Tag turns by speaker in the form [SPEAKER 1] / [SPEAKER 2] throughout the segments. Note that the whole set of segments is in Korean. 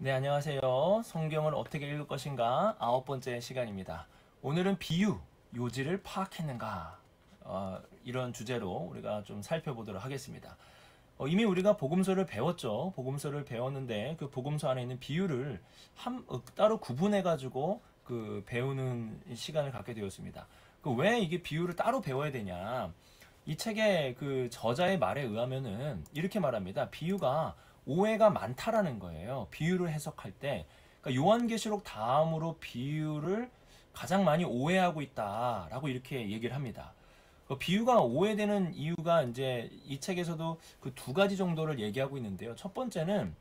[SPEAKER 1] 네, 안녕하세요. 성경을 어떻게 읽을 것인가? 9번째 시간입니다. 오늘은 비유, 요지를 파악했는가? 이런 주제로 우리가 좀 살펴보도록 하겠습니다. 이미 우리가 복음서를 배웠죠. 복음서를 배웠는데 그 복음서 안에 있는 비유를 따로 구분해가지고 그 배우는 시간을 갖게 되었습니다. 왜 이게 비유를 따로 배워야 되냐? 이 책의 그 저자의 말에 의하면은 이렇게 말합니다. 비유가 오해가 많다라는 거예요. 비유를 해석할 때. 그러니까 요한계시록 다음으로 비유를 가장 많이 오해하고 있다라고 이렇게 얘기를 합니다. 비유가 오해되는 이유가 이제 이 책에서도 그 두 가지 정도를 얘기하고 있는데요. 첫 번째는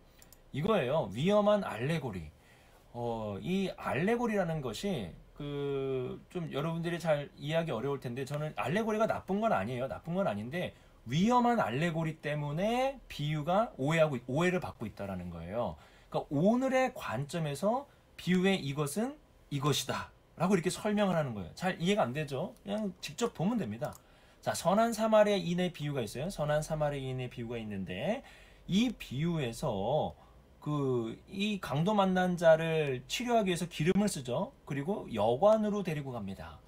[SPEAKER 1] 이거예요. 위험한 알레고리. 이 알레고리라는 것이 그 좀 여러분들이 잘 이해하기 어려울 텐데 저는 알레고리가 나쁜 건 아니에요. 나쁜 건 아닌데 위험한 알레고리 때문에 비유가 오해를 받고 있다라는 거예요. 그러니까 오늘의 관점에서 비유의 이것은 이것이다. 라고 이렇게 설명을 하는 거예요. 잘 이해가 안 되죠? 그냥 직접 보면 됩니다. 자, 선한 사마리아인의 비유가 있어요. 선한 사마리아인의 비유가 있는데 이 비유에서 이 강도 만난 자를 치료하기 위해서 기름을 쓰죠. 그리고 여관으로 데리고 갑니다.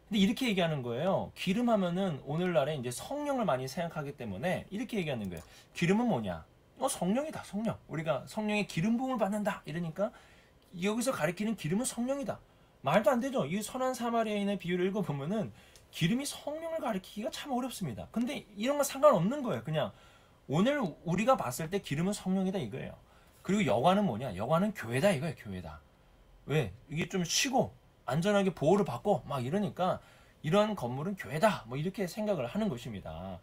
[SPEAKER 1] 근데 이렇게 얘기하는 거예요. 기름 하면은 오늘날에 이제 성령을 많이 생각하기 때문에 이렇게 얘기하는 거예요. 기름은 뭐냐? 성령이다, 성령. 우리가 성령의 기름 부음을 받는다. 이러니까 여기서 가리키는 기름은 성령이다. 말도 안 되죠. 이 선한 사마리아인의 비유를 읽어보면은 기름이 성령을 가리키기가 참 어렵습니다. 근데 이런 건 상관없는 거예요. 그냥 오늘 우리가 봤을 때 기름은 성령이다 이거예요. 그리고 여관은 뭐냐? 여관은 교회다 이거예요. 교회다. 왜? 이게 좀 쉬고 안전하게 보호를 받고 막 이러니까 이런 건물은 교회다. 뭐 이렇게 생각을 하는 것입니다.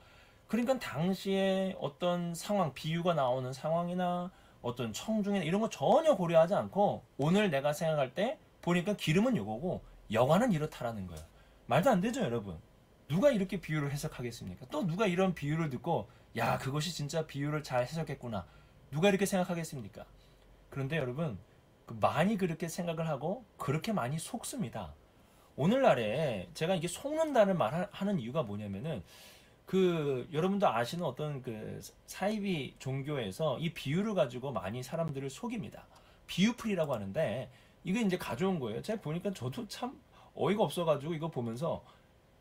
[SPEAKER 1] 그러니까 당시에 어떤 상황, 비유가 나오는 상황이나 어떤 청중이나 이런 거 전혀 고려하지 않고 오늘 내가 생각할 때 보니까 기름은 요거고 여관은 이렇다라는 거예요. 말도 안 되죠, 여러분. 누가 이렇게 비유를 해석하겠습니까? 또 누가 이런 비유를 듣고 야, 그것이 진짜 비유를 잘 해석했구나. 누가 이렇게 생각하겠습니까? 그런데 여러분, 많이 그렇게 생각을 하고 그렇게 많이 속습니다. 오늘날에 제가 이게 속는다는 말 하는 이유가 뭐냐면은 여러분도 아시는 어떤 그 사이비 종교에서 이 비유를 가지고 많이 사람들을 속입니다. 비유풀이라고 하는데 이거 이제 가져온 거예요. 제가 보니까 저도 참 어이가 없어가지고 이거 보면서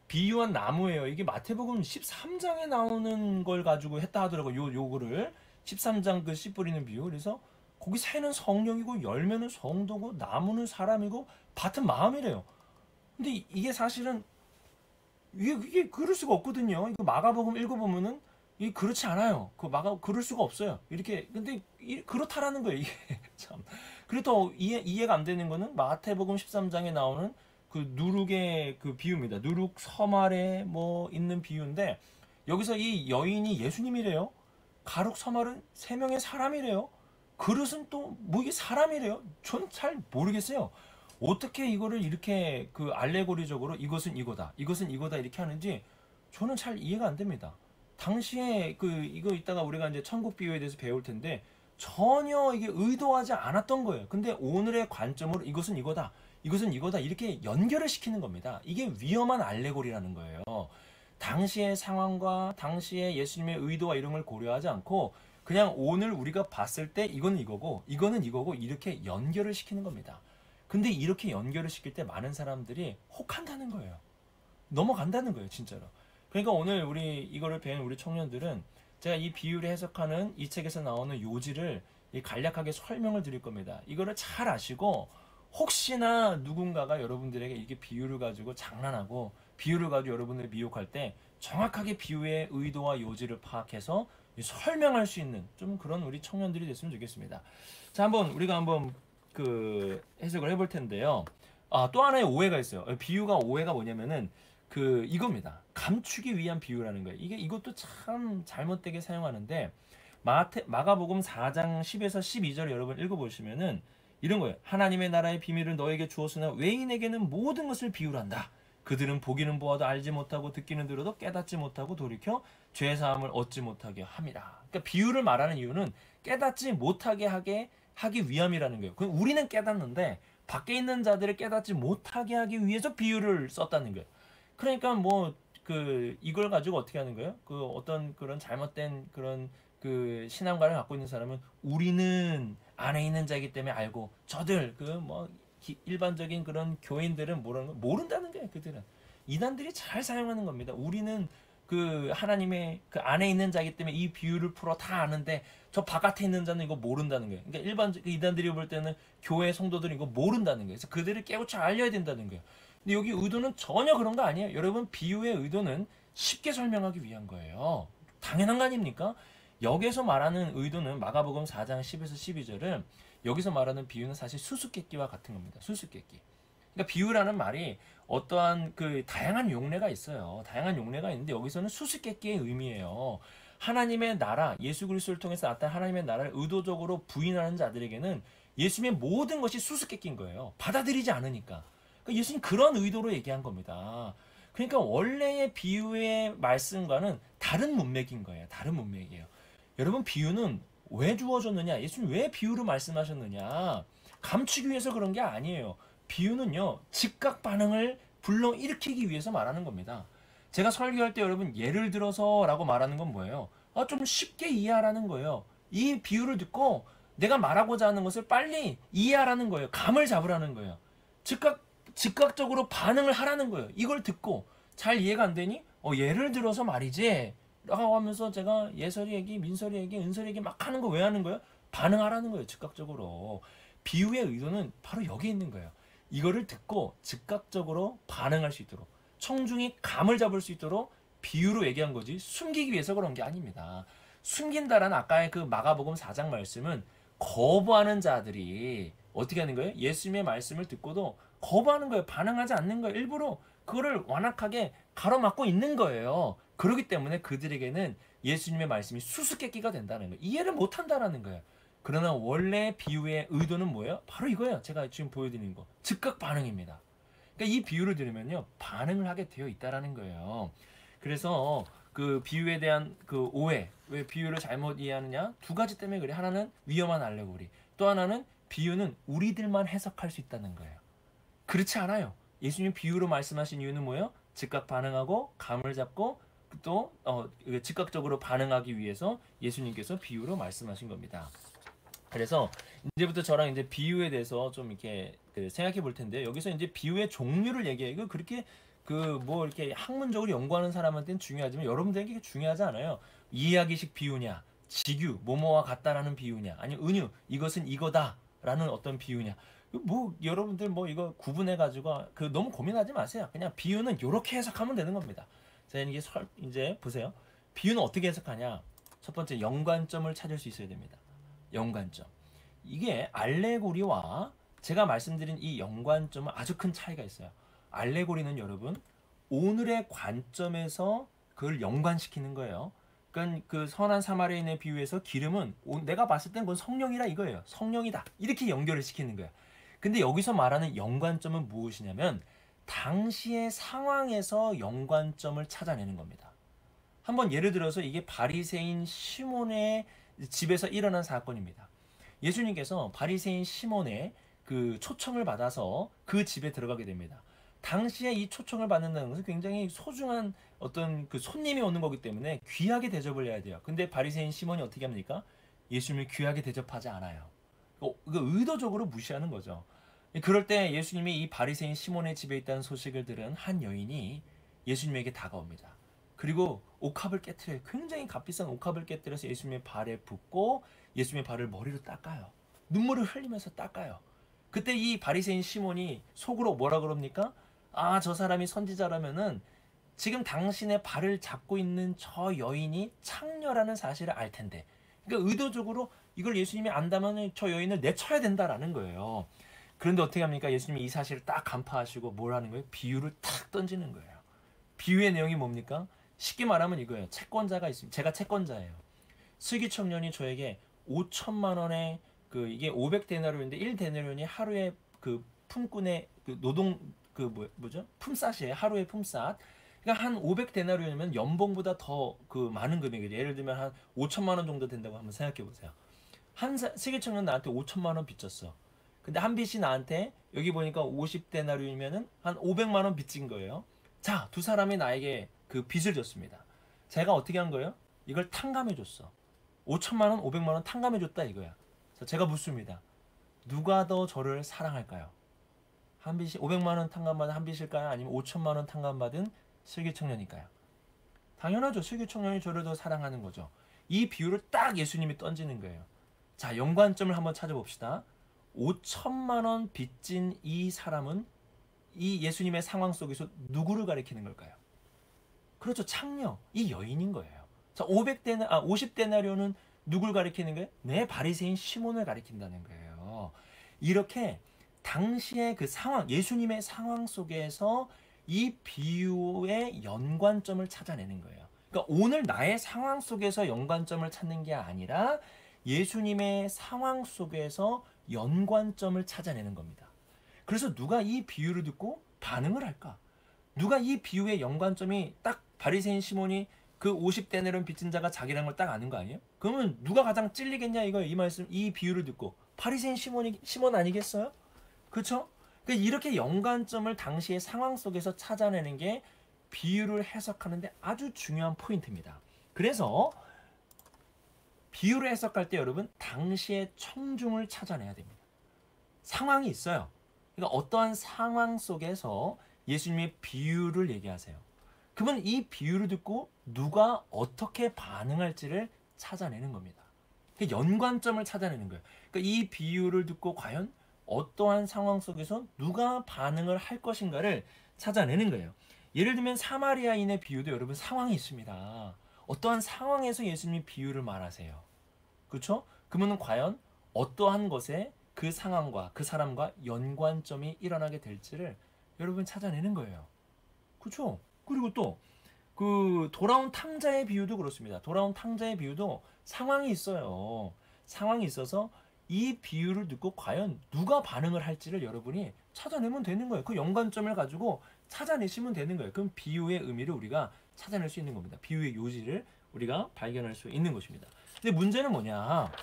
[SPEAKER 1] 비유한 나무예요. 이게 마태복음 13장에 나오는 걸 가지고 했다 하더라고요. 요거를 13장 그 씨 뿌리는 비유. 그래서 거기 새는 성령이고 열매는 성도고 나무는 사람이고 밭은 마음이래요. 근데 이게 사실은 이게 그럴 수가 없거든요. 이거 마가복음 읽어보면은 이게 그렇지 않아요. 그럴 수가 없어요. 이렇게 근데 그렇다라는 거예요. 이게 참. 그리고 또 이해가 안 되는 거는 마태복음 13장에 나오는 그 누룩의 그 비유입니다. 누룩 섬 아래 뭐 있는 비유인데 여기서 이 여인이 예수님이래요. 가룩 섬 아래는 세 명의 사람이래요. 그릇은 또 뭐 이게 사람이래요. 전 잘 모르겠어요. 어떻게 이거를 이렇게 그 알레고리적으로 이것은 이거다, 이것은 이거다 이렇게 하는지 저는 잘 이해가 안 됩니다. 당시에 이거 이따가 우리가 이제 천국 비유에 대해서 배울 텐데 전혀 이게 의도하지 않았던 거예요. 근데 오늘의 관점으로 이것은 이거다, 이것은 이거다 이렇게 연결을 시키는 겁니다. 이게 위험한 알레고리라는 거예요. 당시의 상황과 당시의 예수님의 의도와 이런 걸 고려하지 않고 그냥 오늘 우리가 봤을 때 이건 이거고 이거는 이거고 이렇게 연결을 시키는 겁니다. 근데 이렇게 연결을 시킬 때 많은 사람들이 혹한다는 거예요. 넘어간다는 거예요, 진짜로. 그러니까 오늘 우리 이거를 배운 우리 청년들은 제가 이 비유를 해석하는 이 책에서 나오는 요지를 간략하게 설명을 드릴 겁니다. 이거를 잘 아시고 혹시나 누군가가 여러분들에게 이게 비유를 가지고 장난하고 비유를 가지고 여러분을 미혹할 때 정확하게 비유의 의도와 요지를 파악해서 설명할 수 있는 좀 그런 우리 청년들이 됐으면 좋겠습니다. 자, 우리가 한번 해석을 해볼 텐데요. 또 하나의 오해가 있어요. 비유가 오해가 뭐냐면은 이겁니다. 감추기 위한 비유라는 거예요. 이것도 참 잘못되게 사용하는데 마가복음 4장 10에서 12절 여러분 읽어보시면은 이런 거예요. 하나님의 나라의 비밀을 너에게 주었으나 외인에게는 모든 것을 비유란다. 그들은 보기는 보아도 알지 못하고 듣기는 들어도 깨닫지 못하고 돌이켜 죄 사함을 얻지 못하게 함이라. 그러니까 비유를 말하는 이유는 깨닫지 못하게 하기 위함이라는 거예요. 우리는 깨닫는데 밖에 있는 자들을 깨닫지 못하게 하기 위해서 비유를 썼다는 거예요. 그러니까 이걸 가지고 어떻게 하는 거예요? 어떤 그런 잘못된 그런 신앙관을 갖고 있는 사람은 우리는 안에 있는 자이기 때문에 알고 저들 그 뭐 일반적인 그런 교인들은 모른다는 거예요. 그들은 이단들이 잘 사용하는 겁니다. 우리는 그 하나님의 그 안에 있는 자이기 때문에 이 비유를 풀어 다 아는데 저 바깥에 있는 자는 이거 모른다는 거예요. 그러니까 일반 이단들이 볼 때는 교회 성도들은 이거 모른다는 거예요. 그래서 그들을 깨우쳐 알려야 된다는 거예요. 근데 여기 의도는 전혀 그런 거 아니에요. 여러분 비유의 의도는 쉽게 설명하기 위한 거예요. 당연한 거 아닙니까? 여기서 말하는 의도는 마가복음 4장 10에서 12절은 여기서 말하는 비유는 사실 수수께끼와 같은 겁니다. 수수께끼. 그러니까 비유라는 말이 어떠한 그 다양한 용례가 있어요. 다양한 용례가 있는데 여기서는 수수께끼의 의미예요. 하나님의 나라, 예수 그리스도를 통해서 나타난 하나님의 나라를 의도적으로 부인하는 자들에게는 예수님의 모든 것이 수수께끼인 거예요. 받아들이지 않으니까. 그러니까 예수님 그런 의도로 얘기한 겁니다. 그러니까 원래의 비유의 말씀과는 다른 문맥인 거예요. 다른 문맥이에요. 여러분 비유는 왜 주어졌느냐? 예수님 왜 비유로 말씀하셨느냐? 감추기 위해서 그런 게 아니에요. 비유는요, 즉각 반응을 불러일으키기 위해서 말하는 겁니다. 제가 설교할 때 여러분 예를 들어서 라고 말하는 건 뭐예요? 좀 쉽게 이해하라는 거예요. 이 비유를 듣고 내가 말하고자 하는 것을 빨리 이해하라는 거예요. 감을 잡으라는 거예요. 즉각적으로 반응을 하라는 거예요. 이걸 듣고 잘 이해가 안 되니? 예를 들어서 말이지 라고 하면서 제가 예설이 얘기, 민설이 얘기, 은설이 얘기 막 하는 거 왜 하는 거예요? 반응하라는 거예요. 즉각적으로. 비유의 의도는 바로 여기 있는 거예요. 이거를 듣고 즉각적으로 반응할 수 있도록 청중이 감을 잡을 수 있도록 비유로 얘기한 거지 숨기기 위해서 그런 게 아닙니다. 숨긴다라는 아까의 그 마가복음 4장 말씀은 거부하는 자들이 어떻게 하는 거예요? 예수님의 말씀을 듣고도 거부하는 거예요. 반응하지 않는 거예요. 일부러 그거를 완악하게 가로막고 있는 거예요. 그렇기 때문에 그들에게는 예수님의 말씀이 수수께끼가 된다는 거예요. 이해를 못한다라는 거예요. 그러나 원래 비유의 의도는 뭐예요? 바로 이거예요. 제가 지금 보여드리는 거. 즉각 반응입니다. 그러니까 이 비유를 들으면요. 반응을 하게 되어 있다라는 거예요. 그래서 그 비유에 대한 그 오해, 왜 비유를 잘못 이해하느냐? 두 가지 때문에 그래. 하나는 위험한 알레고리. 또 하나는 비유는 우리들만 해석할 수 있다는 거예요. 그렇지 않아요. 예수님 비유로 말씀하신 이유는 뭐예요? 즉각 반응하고 감을 잡고 또 즉각적으로 반응하기 위해서 예수님께서 비유로 말씀하신 겁니다. 그래서 이제부터 저랑 이제 비유에 대해서 좀 이렇게 생각해 볼 텐데 여기서 이제 비유의 종류를 얘기해요. 이거 그렇게 그 뭐 이렇게 학문적으로 연구하는 사람한테는 중요하지만 여러분들에게 중요하지 않아요. 이야기식 비유냐, 직유, 뭐뭐와 같다라는 비유냐, 아니면 은유, 이것은 이거다라는 어떤 비유냐. 뭐 여러분들 뭐 이거 구분해 가지고 그 너무 고민하지 마세요. 그냥 비유는 이렇게 해석하면 되는 겁니다. 자 이제 보세요. 비유는 어떻게 해석하냐? 첫 번째 연관점을 찾을 수 있어야 됩니다. 연관점. 이게 알레고리와 제가 말씀드린 이 연관점은 아주 큰 차이가 있어요. 알레고리는 여러분 오늘의 관점에서 그걸 연관시키는 거예요. 그러니까 그 선한 사마리아인의 비유에서 기름은 내가 봤을 땐 그건 성령이라 이거예요. 성령이다. 이렇게 연결을 시키는 거예요. 근데 여기서 말하는 연관점은 무엇이냐면 당시의 상황에서 연관점을 찾아내는 겁니다. 한번 예를 들어서 이게 바리새인 시몬의 집에서 일어난 사건입니다. 예수님께서 바리새인 시몬의 그 초청을 받아서 그 집에 들어가게 됩니다. 당시에 이 초청을 받는다는 것은 굉장히 소중한 어떤 그 손님이 오는 거기 때문에 귀하게 대접을 해야 돼요. 근데 바리새인 시몬이 어떻게 합니까? 예수님을 귀하게 대접하지 않아요. 의도적으로 무시하는 거죠. 그럴 때 예수님이 이 바리새인 시몬의 집에 있다는 소식을 들은 한 여인이 예수님에게 다가옵니다. 그리고 옥합을 깨트려요. 굉장히 값비싼 옥합을 깨트려서 예수님의 발에 붓고 예수님의 발을 머리로 닦아요. 눈물을 흘리면서 닦아요. 그때 이 바리새인 시몬이 속으로 뭐라 그럽니까? 저 사람이 선지자라면은 지금 당신의 발을 잡고 있는 저 여인이 창녀라는 사실을 알 텐데. 그러니까 의도적으로 이걸 예수님이 안다면 저 여인을 내쳐야 된다라는 거예요. 그런데 어떻게 합니까? 예수님이 이 사실을 딱 간파하시고 뭘 하는 거예요? 비유를 탁 던지는 거예요. 비유의 내용이 뭡니까? 쉽게 말하면 이거예요. 채권자가 있습니다. 제가 채권자예요. 슬기 청년이 저에게 5천만 원의 그 이게 500데나리온인데 1데나리온이 하루에 그 품꾼의 그 노동 그 뭐죠? 품삯이에요. 하루의 품삯. 그러니까 한 500데나리온이면 연봉보다 더 그 많은 금액이에요. 예를 들면 한 5천만 원 정도 된다고 한번 생각해 보세요. 슬기 청년 나한테 5천만 원 빚졌어. 근데 한 빚이 나한테 여기 보니까 50데나리온이면은 한 500만 원 빚진 거예요. 자, 두 사람이 나에게 그 빚을 줬습니다. 제가 어떻게 한 거예요? 이걸 탕감해 줬어. 5천만 원, 500만 원 탕감해 줬다 이거야. 제가 묻습니다. 누가 더 저를 사랑할까요? 한빛이 500만 원 탕감받은 한빛일까요? 아니면 5천만 원 탕감받은 슬기청년일까요? 당연하죠. 슬기청년이 저를 더 사랑하는 거죠. 이 비유를 딱 예수님이 던지는 거예요. 자, 연관점을 한번 찾아봅시다. 5천만 원 빚진 이 사람은 이 예수님의 상황 속에서 누구를 가리키는 걸까요? 그렇죠. 창녀, 이 여인인 거예요. 자, 50데나리온은 누굴 가리키는 거예요? 네, 바리새인 시몬을 가리킨다는 거예요. 이렇게 당시의 그 상황, 예수님의 상황 속에서 이 비유의 연관점을 찾아내는 거예요. 그러니까 오늘 나의 상황 속에서 연관점을 찾는 게 아니라 예수님의 상황 속에서 연관점을 찾아내는 겁니다. 그래서 누가 이 비유를 듣고 반응을 할까? 누가 이 비유의 연관점이 딱 바리새인 시몬이 그 50데나리온 빚진 자가 자기라는 걸 딱 아는 거 아니에요? 그러면 누가 가장 찔리겠냐 이거예요. 이 말씀, 이 비유를 듣고 바리새인 시몬 아니겠어요? 그렇죠? 그러니까 이렇게 연관점을 당시의 상황 속에서 찾아내는 게 비유를 해석하는데 아주 중요한 포인트입니다. 그래서 비유를 해석할 때 여러분 당시의 청중을 찾아내야 됩니다. 상황이 있어요. 그러니까 어떠한 상황 속에서 예수님의 비유를 얘기하세요. 그러면 이 비유를 듣고 누가 어떻게 반응할지를 찾아내는 겁니다. 연관점을 찾아내는 거예요. 그러니까 이 비유를 듣고 과연 어떠한 상황 속에서 누가 반응을 할 것인가를 찾아내는 거예요. 예를 들면 사마리아인의 비유도 여러분 상황이 있습니다. 어떠한 상황에서 예수님이 비유를 말하세요. 그렇죠? 그러면 과연 어떠한 것에 그 상황과 그 사람과 연관점이 일어나게 될지를 여러분 찾아내는 거예요. 그렇죠? 그리고 또 그 돌아온 탕자의 비유도 그렇습니다. 돌아온 탕자의 비유도 상황이 있어요. 상황이 있어서 이 비유를 듣고 과연 누가 반응을 할지를 여러분이 찾아내면 되는 거예요. 그 연관점을 가지고 찾아내시면 되는 거예요. 그럼 비유의 의미를 우리가 찾아낼 수 있는 겁니다. 비유의 요지를 우리가 발견할 수 있는 것입니다. 근데 문제는 뭐냐?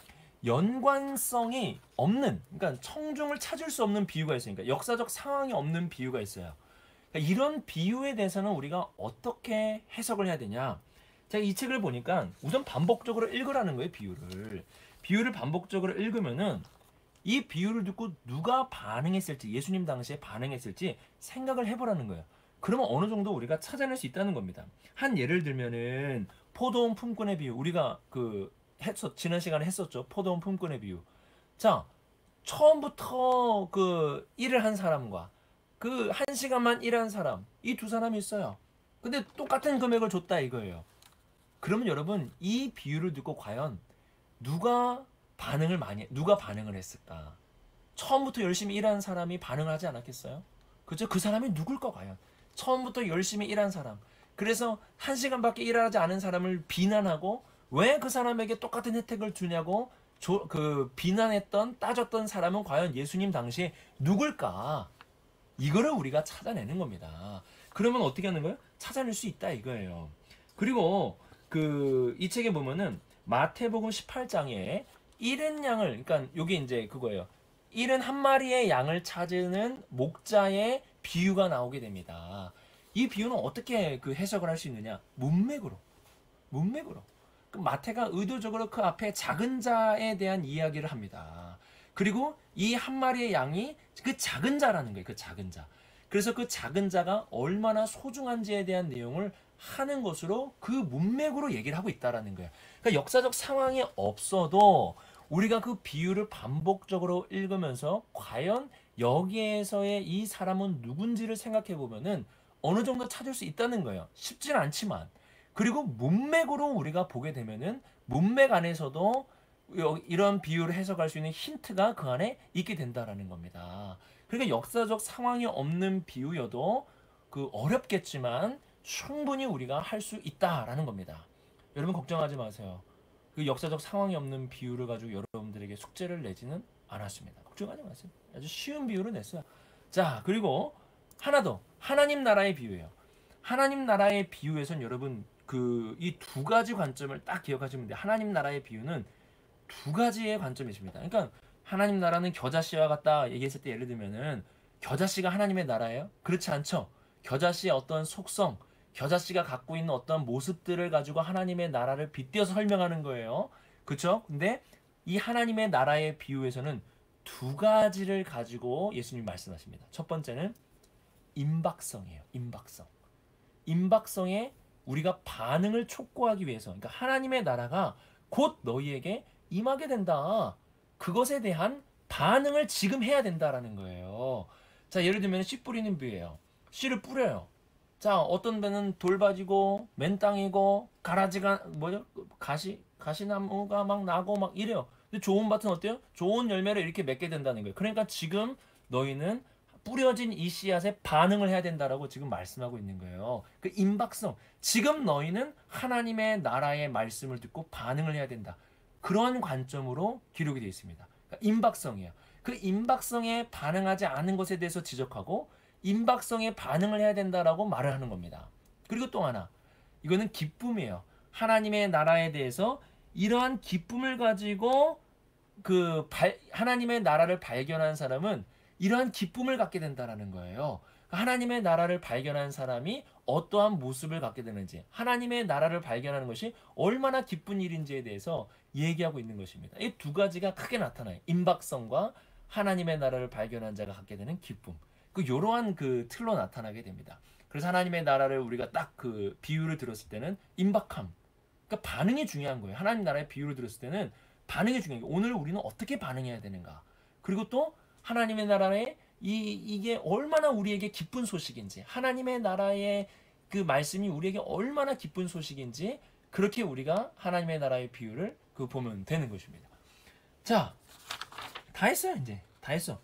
[SPEAKER 1] 연관성이 없는, 그러니까 청중을 찾을 수 없는 비유가 있으니까 역사적 상황이 없는 비유가 있어요. 그러니까 이런 비유에 대해서는 우리가 어떻게 해석을 해야 되냐? 제가 이 책을 보니까 우선 반복적으로 읽으라는 거예요. 비유를 반복적으로 읽으면은 이 비유를 듣고 누가 반응했을지, 예수님 당시에 반응했을지 생각을 해보라는 거예요. 그러면 어느 정도 우리가 찾아낼 수 있다는 겁니다. 한 예를 들면은 포도원 품꾼의 비유, 우리가 지난 시간에 했었죠. 포도원 품꾼의 비유. 자, 처음부터 그 일을 한 사람과 그 한 시간만 일한 사람, 이 두 사람이 있어요. 근데 똑같은 금액을 줬다 이거예요. 그러면 여러분 이 비유를 듣고 과연 누가 반응을 했을까? 처음부터 열심히 일한 사람이 반응을 하지 않았겠어요? 그죠? 그 사람이 누굴까 과연? 처음부터 열심히 일한 사람. 그래서 한 시간밖에 일하지 않은 사람을 비난하고 왜 그 사람에게 똑같은 혜택을 주냐고 비난했던, 따졌던 사람은 과연 예수님 당시에 누굴까? 이거를 우리가 찾아내는 겁니다. 그러면 어떻게 하는 거예요? 찾아낼 수 있다 이거예요. 그리고 이 책에 보면은 마태복음 18장에 잃은 양을, 그러니까 여기 이제 그거예요. 잃은 한 마리의 양을 찾는 목자의 비유가 나오게 됩니다. 이 비유는 어떻게 해석을 할 수 있느냐? 문맥으로. 마태가 의도적으로 그 앞에 작은 자에 대한 이야기를 합니다. 그리고 이 한 마리의 양이 그 작은 자라는 거예요. 그 작은 자. 그래서 그 작은 자가 얼마나 소중한지에 대한 내용을 하는 것으로 그 문맥으로 얘기를 하고 있다라는 거예요. 그러니까 역사적 상황이 없어도 우리가 그 비유를 반복적으로 읽으면서 과연 여기에서의 이 사람은 누군지를 생각해 보면은 어느 정도 찾을 수 있다는 거예요. 쉽진 않지만. 그리고 문맥으로 우리가 보게 되면은 문맥 안에서도 이런 비유를 해석할 수 있는 힌트가 그 안에 있게 된다라는 겁니다. 그러니까 역사적 상황이 없는 비유여도 어렵겠지만 충분히 우리가 할 수 있다라는 겁니다. 여러분 걱정하지 마세요. 그 역사적 상황이 없는 비유를 가지고 여러분들에게 숙제를 내지는 않았습니다. 걱정하지 마세요. 아주 쉬운 비유를 냈어요. 자, 그리고 하나 더. 하나님 나라의 비유예요. 하나님 나라의 비유에선 여러분 이 두 가지 관점을 딱 기억하시면 돼요. 하나님 나라의 비유는 두 가지의 관점이 있습니다. 그러니까 하나님 나라는 겨자씨와 같다 얘기했을 때 예를 들면은 겨자씨가 하나님의 나라예요? 그렇지 않죠. 겨자씨의 어떤 속성, 겨자씨가 갖고 있는 어떤 모습들을 가지고 하나님의 나라를 빗대어서 설명하는 거예요. 그렇죠? 근데 이 하나님의 나라의 비유에서는 두 가지를 가지고 예수님이 말씀하십니다. 첫 번째는 임박성이에요. 임박성. 임박성에 우리가 반응을 촉구하기 위해서, 그러니까 하나님의 나라가 곧 너희에게 임하게 된다. 그것에 대한 반응을 지금 해야 된다라는 거예요. 자, 예를 들면 씨 뿌리는 비유예요. 씨를 뿌려요. 자, 어떤 배는 돌밭이고 맨 땅이고 가라지가 뭐죠? 가시나무가 막 나고 막 이래요. 근데 좋은 밭은 어때요? 좋은 열매를 이렇게 맺게 된다는 거예요. 그러니까 지금 너희는 뿌려진 이 씨앗에 반응을 해야 된다라고 지금 말씀하고 있는 거예요. 그 임박성. 지금 너희는 하나님의 나라의 말씀을 듣고 반응을 해야 된다. 그런 관점으로 기록이 되어 있습니다. 그러니까 임박성이에요. 그 임박성에 반응하지 않은 것에 대해서 지적하고 임박성에 반응을 해야 된다라고 말을 하는 겁니다. 그리고 또 하나, 이거는 기쁨이에요. 하나님의 나라에 대해서 이러한 기쁨을 가지고 하나님의 나라를 발견한 사람은 이러한 기쁨을 갖게 된다라는 거예요. 하나님의 나라를 발견한 사람이 어떠한 모습을 갖게 되는지, 하나님의 나라를 발견하는 것이 얼마나 기쁜 일인지에 대해서 얘기하고 있는 것입니다. 이 두 가지가 크게 나타나요. 임박성과 하나님의 나라를 발견한 자가 갖게 되는 기쁨. 이러한 틀로 나타나게 됩니다. 그래서 하나님의 나라를 우리가 딱 비유를 들었을 때는 임박함. 그러니까 반응이 중요한 거예요. 하나님 나라의 비유를 들었을 때는 반응이 중요해요. 오늘 우리는 어떻게 반응해야 되는가. 그리고 또 하나님의 나라에 이게 얼마나 우리에게 기쁜 소식인지, 하나님의 나라의 그 말씀이 우리에게 얼마나 기쁜 소식인지, 그렇게 우리가 하나님의 나라의 비유를 보면 되는 것입니다. 자, 다 했어요. 이제 다 했어.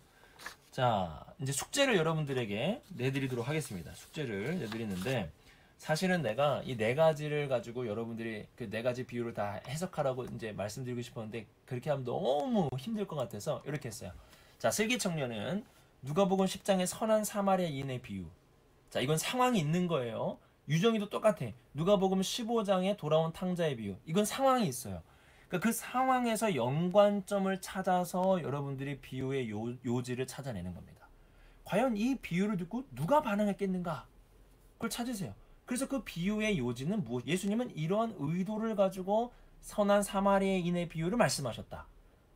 [SPEAKER 1] 자, 이제 숙제를 여러분들에게 내드리도록 하겠습니다. 숙제를 내드리는데, 사실은 내가 이 네 가지를 가지고 여러분들이 그 네 가지 비유를 다 해석하라고 이제 말씀드리고 싶었는데, 그렇게 하면 너무 힘들 것 같아서 이렇게 했어요. 자, 슬기 청년은 누가복음 10장의 선한 사마리아인의 비유. 자, 이건 상황이 있는 거예요. 유정이도 똑같아. 누가복음 15장에 돌아온 탕자의 비유. 이건 상황이 있어요. 그러니까 그 상황에서 연관점을 찾아서 여러분들이 비유의 요지를 찾아내는 겁니다. 과연 이 비유를 듣고 누가 반응했겠는가? 그걸 찾으세요. 그래서 그 비유의 요지는 무엇? 예수님은 이런 의도를 가지고 선한 사마리아인의 비유를 말씀하셨다.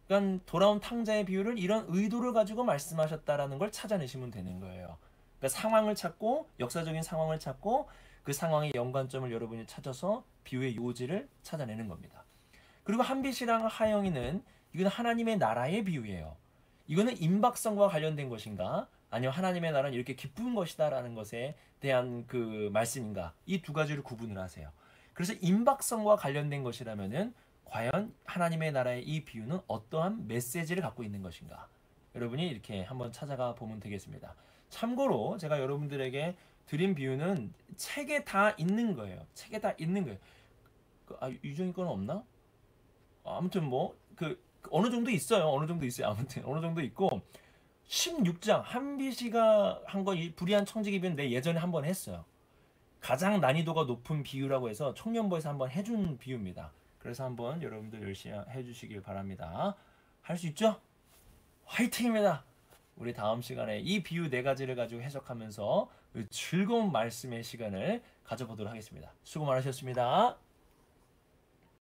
[SPEAKER 1] 그러니까 돌아온 탕자의 비유를 이런 의도를 가지고 말씀하셨다라는 걸 찾아내시면 되는 거예요. 그러니까 상황을 찾고, 역사적인 상황을 찾고, 그 상황의 연관점을 여러분이 찾아서 비유의 요지를 찾아내는 겁니다. 그리고 한빛이랑 하영이는 이건 하나님의 나라의 비유예요. 이거는 임박성과 관련된 것인가, 아니면 하나님의 나라는 이렇게 기쁜 것이다라는 것에 대한 말씀인가, 이 두 가지를 구분을 하세요. 그래서 임박성과 관련된 것이라면은 과연 하나님의 나라의 이 비유는 어떠한 메시지를 갖고 있는 것인가, 여러분이 이렇게 한번 찾아가 보면 되겠습니다. 참고로 제가 여러분들에게 드린 비유는 책에 다 있는 거예요. 책에 다 있는 거예요. 유정이 거는 없나? 아무튼 어느 정도 있어요. 어느 정도 있어요. 아무튼 어느 정도 있고, 16장 한비씨가 한 거 불의한 청지기 비유는 내 예전에 한번 했어요. 가장 난이도가 높은 비유라고 해서 청년부에서 한번 해준 비유입니다. 그래서 한번 여러분들 열심히 해주시길 바랍니다. 할 수 있죠? 화이팅입니다. 우리 다음 시간에 이 비유 네 가지를 가지고 해석하면서 즐거운 말씀의 시간을 가져보도록 하겠습니다. 수고 많으셨습니다.